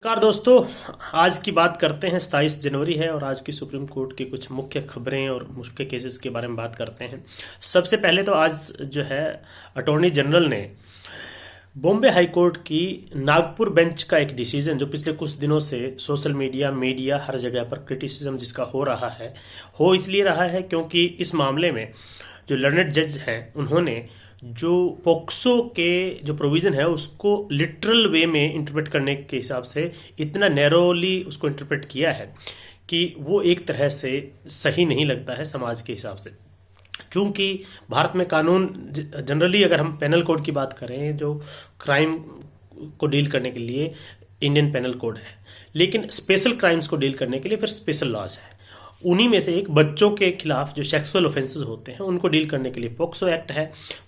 नमस्कार दोस्तों। आज की बात करते हैं। 27 जनवरी है और आज की सुप्रीम कोर्ट की कुछ मुख्य खबरें और मुख्य केसेस के बारे में बात करते हैं। सबसे पहले तो आज जो है अटॉर्नी जनरल ने बॉम्बे हाई कोर्ट की नागपुर बेंच का एक डिसीजन, जो पिछले कुछ दिनों से सोशल मीडिया हर जगह पर क्रिटिसिज्म जिसका हो रहा है, हो इसलिए रहा है क्योंकि इस मामले में जो लर्नेड जज हैं उन्होंने जो पोक्सो के जो प्रोविजन है उसको लिटरल वे में इंटरप्रेट करने के हिसाब से इतना नैरोली उसको इंटरप्रेट किया है कि वो एक तरह से सही नहीं लगता है समाज के हिसाब से। चूंकि भारत में कानून जनरली, अगर हम पेनल कोड की बात करें, जो क्राइम को डील करने के लिए इंडियन पेनल कोड है, लेकिन स्पेशल क्राइम्स को डील करने के लिए फिर स्पेशल लॉज है। उन्हीं में से एक बच्चों के खिलाफ जो सेक्सुअल ऑफेंसेस होते हैं उनको डील करने के लिए पोक्सो एक्ट है।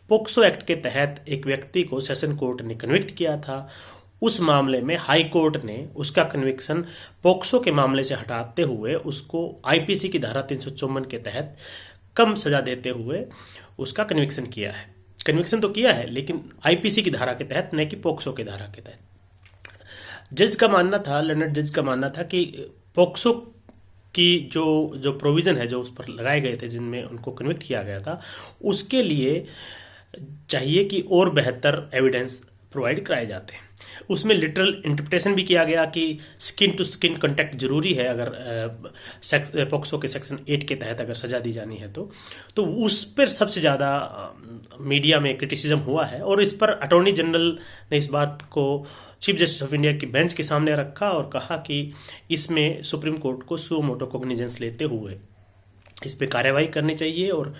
पोक्सो एक्ट के तहत एक व्यक्ति को सेशन कोर्ट ने कन्विक्ट किया था। उस मामले में हाई कोर्ट ने उसका कन्विक्शन पोक्सो के मामले से हटाते हुए उसको आईपीसी की धारा 354 के तहत कम सजा देते हुए उसका कन्विक्शन किया है। कन्विक्शन तो किया है लेकिन आईपीसी की धारा के तहत, न कि पोक्सो की धारा के तहत। जज का मानना था, लर्नेड जज का मानना था कि पोक्सो की जो प्रोविजन है जो उस पर लगाए गए थे, जिनमें उनको कन्विक्ट किया गया था, उसके लिए चाहिए कि और बेहतर एविडेंस प्रोवाइड कराए जाते हैं। उसमें लिटरल इंटरप्रिटेशन भी किया गया कि स्किन टू स्किन कांटेक्ट जरूरी है अगर पोक्सो के सेक्शन 8 के तहत अगर सजा दी जानी है तो उस पर सबसे ज्यादा मीडिया में क्रिटिसिज्म हुआ है। और इस पर अटॉर्नी जनरल ने इस बात को चीफ जस्टिस ऑफ इंडिया की बेंच के सामने रखा और कहा कि इसमें सुप्रीम कोर्ट को सुओ मोटो कॉग्निजेंस लेते हुए इस पे कार्रवाई करनी चाहिए और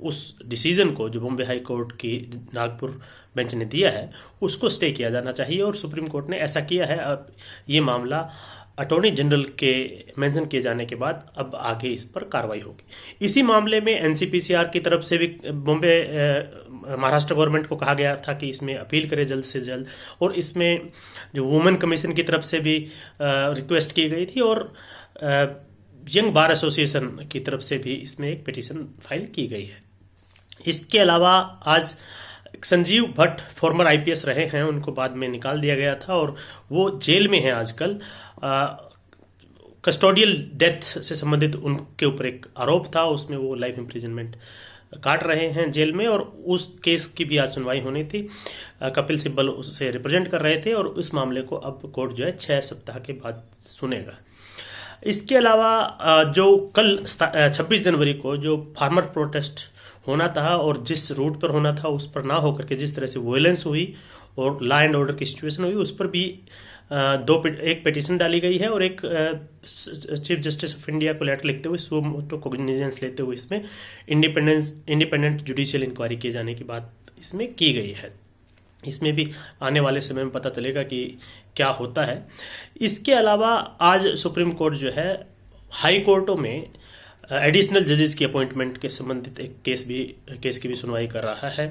उस डिसीजन को जो बॉम्बे हाई कोर्ट की नागपुर बेंच ने दिया है उसको स्टे किया जाना चाहिए। और सुप्रीम कोर्ट ने ऐसा किया है। अब ये मामला अटॉर्नी जनरल के मेंशन किए जाने के बाद अब आगे इस पर कार्रवाई होगी। इसी मामले में एनसीपीसीआर की तरफ से भी बॉम्बे महाराष्ट्र गवर्नमेंट को कहा गया था कि इसमें अपील करे जल्द से जल्द, और इसमें जो वुमेन कमीशन की तरफ से भी रिक्वेस्ट की गई थी और यंग बार एसोसिएशन की तरफ से भी इसमें एक पिटीशन फाइल की गई है। इसके अलावा आज संजीव भट्ट फॉर्मर आईपीएस रहे हैं, उनको बाद में निकाल दिया गया था और वो जेल में हैं आजकल। कस्टोडियल डेथ से संबंधित उनके ऊपर एक आरोप था, उसमें वो लाइफ इम्प्रिजनमेंट काट रहे हैं जेल में, और उस केस की भी आज सुनवाई होनी थी। कपिल सिब्बल उसे रिप्रेजेंट कर रहे थे और उस मामले को अब कोर्ट जो है 6 सप्ताह के बाद सुनेगा। इसके अलावा जो कल 26 जनवरी को जो फार्मर प्रोटेस्ट होना था और जिस रूट पर होना था उस पर ना होकर के जिस तरह से वायलेंस हुई और लॉ एंड ऑर्डर की सिचुएशन हुई, उस पर भी एक पिटीशन डाली गई है और एक चीफ जस्टिस ऑफ इंडिया को लेटर लिखते हुए सुओ मोटो कॉग्निजेंस लेते हुए इसमें इंडिपेंडेंट जुडिशियल इंक्वायरी किए जाने की बात इसमें की गई है। इसमें भी आने वाले समय में पता चलेगा कि क्या होता है। इसके अलावा आज सुप्रीम कोर्ट जो है हाई कोर्टों में एडिशनल जजेस की अपॉइंटमेंट के संबंधित एक केस की भी सुनवाई कर रहा है।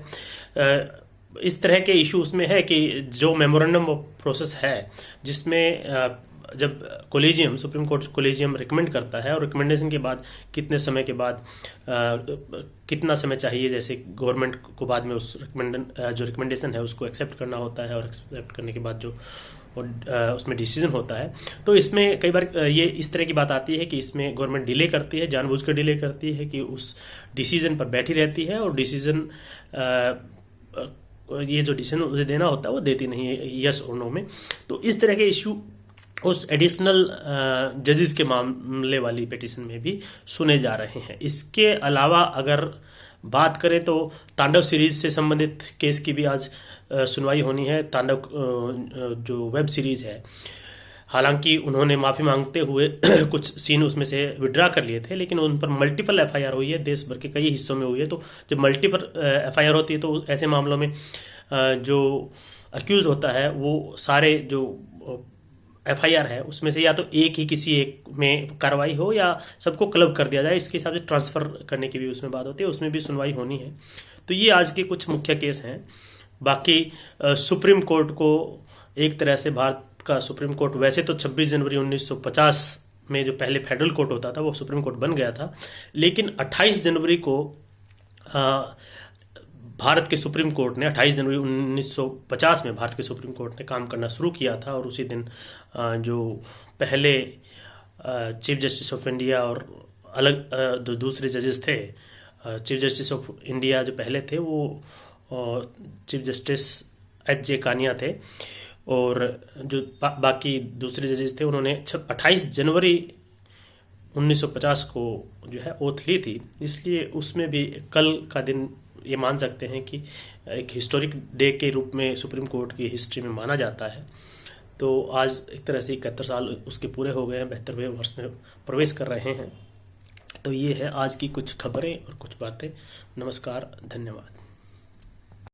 इस तरह के इशू उसमें है कि जो मेमोरेंडम ऑफ प्रोसेस है, जिसमें जब collegium supreme court collegium recommend करता है और रिकमेंडेशन के बाद कितने समय के बाद कितना समय चाहिए, जैसे गवर्नमेंट को बाद में उस जो रिकमेंडेशन है उसको एक्सेप्ट करना होता है और एक्सेप्ट करने के बाद जो उसमें डिसीजन होता है, तो इसमें कई बार ये इस तरह की बात आती है कि इसमें गवर्नमेंट डिले करती है, जानबूझकर डिले करती है कि उस डिसीजन पर बैठी रहती है और डिसीजन ये जो डिसीजन उसे देना होता है वो देती नहीं है यस और नो में। तो इस तरह के इशू उस एडिशनल जजेस के मामले वाली पिटीशन में भी सुने जा रहे हैं। इसके अलावा अगर बात करें तो तांडव सीरीज से संबंधित केस की भी आज सुनवाई होनी है। तांडव जो वेब सीरीज है, हालांकि उन्होंने माफी मांगते हुए कुछ सीन उसमें से विड्रा कर लिए थे, लेकिन उन पर मल्टीपल एफआईआर हुई है, देश भर के कई हिस्सों में हुई है। तो जब मल्टीपल एफआईआर होती है तो ऐसे मामलों में जो अक्यूज होता है वो सारे जो एफआईआर है उसमें से या तो एक ही किसी एक में कार्रवाई हो या सबको क्लब कर दिया जाए, इसके हिसाब से ट्रांसफर करने की भी उसमें बात होती है, उसमें भी सुनवाई होनी है। तो ये आज के कुछ मुख्य केस हैं। बाकी सुप्रीम कोर्ट को एक तरह से भारत का सुप्रीम कोर्ट, वैसे तो 26 जनवरी 1950 में जो पहले फेडरल कोर्ट होता था वो सुप्रीम कोर्ट बन गया था, लेकिन 28 जनवरी को भारत के सुप्रीम कोर्ट ने 28 जनवरी 1950 में भारत के सुप्रीम कोर्ट ने काम करना शुरू किया था, और उसी दिन जो पहले चीफ जस्टिस ऑफ इंडिया और अलग जो दूसरे जजेस थे, चीफ जस्टिस ऑफ इंडिया जो पहले थे वो चीफ जस्टिस H.J. कानिया थे, और जो बाकी दूसरे जजेस थे उन्होंने 28 जनवरी 1950 को जो है ओथ ली थी। इसलिए उसमें भी कल का दिन ये मान सकते हैं कि एक हिस्टोरिक डे के रूप में सुप्रीम कोर्ट की हिस्ट्री में माना जाता है। तो आज एक तरह से 71 साल उसके पूरे हो गए हैं, 72वें वर्ष में प्रवेश कर रहे हैं। तो ये है आज की कुछ खबरें और कुछ बातें। नमस्कार, धन्यवाद।